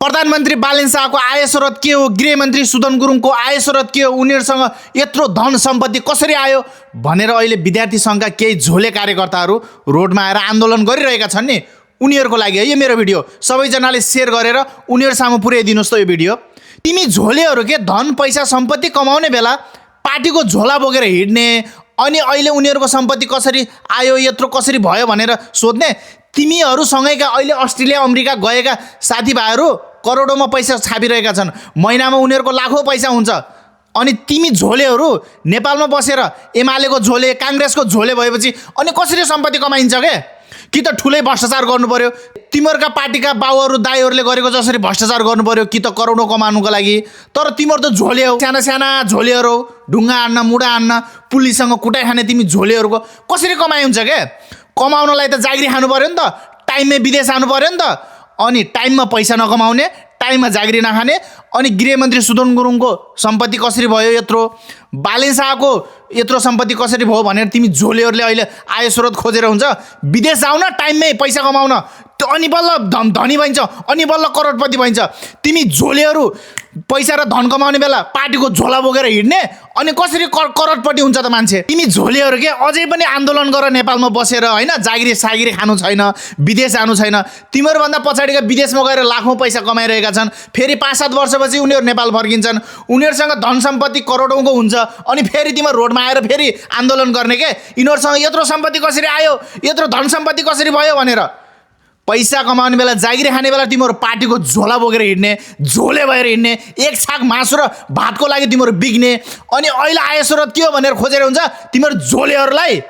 प्रधानमन्त्री बालेन शाहको आय स्रोत के हो, गृहमन्त्री सुदन गुरुङको आय स्रोत के हो, उनीहरूसँग यत्रो धन सम्पत्ति कसरी आयो भनेर अहिले विद्यार्थी सङ्घका केही झोले कार्यकर्ताहरू रोडमा आएर आन्दोलन गरिरहेका छन् नि। उनीहरूको लागि है यो मेरो भिडियो, सबैजनाले सेयर गरेर उनीहरू सामु पुर्याइदिनुहोस् त यो भिडियो। तिमी झोलेहरू के धन पैसा सम्पत्ति कमाउने बेला पार्टीको झोला बोकेर हिँड्ने, अनि अहिले उनीहरूको सम्पत्ति कसरी आयो, यत्रो कसरी भयो भनेर सोध्ने। तिमीहरूसँगैका अहिले अस्ट्रेलिया अमेरिका गएका साथीभाइहरू करोडौँमा पैसा छापिरहेका छन्, महिनामा उनीहरूको लाखौँ पैसा हुन्छ। अनि तिमी झोलेहरू नेपालमा बसेर एमालेको झोले, काङ्ग्रेसको झोले भएपछि अनि कसरी सम्पत्ति कमाइन्छ के? कि त ठुलै भ्रष्टाचार गर्नु पर्यो, तिमीहरूका पार्टीका बाउहरू दाईहरूले गरेको जसरी भ्रष्टाचार गर्नु पर्यो, कि त करोडौँ कमाउनुको लागि। तर तिमीहरू त झोले हो, साना साना झोलेहरू, ढुङ्गा हान्न, मुढा हान्न, पुलिससँग कुटाइ खाने तिमी झोलेहरूको कसरी कमाइ हुन्छ के? कमाउनलाई त जागिरी खानु पर्यो नि त, टाइममै विदेश जानु पर्यो नि त। अनि टाइममा पैसा नकमाउने, टाइममा जागिरी नखाने। अनि गृहमन्त्री सुदन गुरुङको सम्पत्ति कसरी भयो यत्रो, बालेन शाहको यत्रो सम्पत्ति कसरी भयो भनेर तिमी झोलेहरूले अहिले आय स्रोत खोजेर हुन्छ। विदेश जाऊ न, टाइममै पैसा कमाउन, त्यो अनि बल्ल धनी भइन्छ, अनि बल्ल करोडपति भइन्छ। तिमी झोलेहरू पैसा र धन कमाउने बेला पार्टीको झोला बोकेर हिँड्ने, अनि कसरी करोडपति हुन्छ त मान्छे? तिमी झोलेहरू के अझै पनि आन्दोलन गर नेपालमा बसेर, होइन? जागिरी सागिरी खानु छैन, विदेश जानु छैन। तिमीहरूभन्दा पछाडिका विदेशमा गएर लाखौँ पैसा कमाइरहेका छन्, फेरि 5-7 वर्षपछि उनीहरू नेपाल फर्किन्छन्, उनीहरूसँग धन सम्पत्ति करोडौँको हुन्छ, अनि फेरि तिमीहरू रोडमा आएर फेरि आन्दोलन गर्ने के? यिनीहरूसँग यत्रो सम्पत्ति कसरी आयो, यत्रो धन सम्पत्ति कसरी भयो भनेर। पैसा कमाउने बेला, जागिरी खाने बेला तिमीहरू पार्टीको झोला बोकेर हिँड्ने, झोले भएर हिँड्ने, एक छाक मासु र भातको लागि तिमीहरू बिग्ने, अनि अहिले आय स्रोत के हो भनेर खोजेर हुन्छ तिमीहरू झोलेहरूलाई।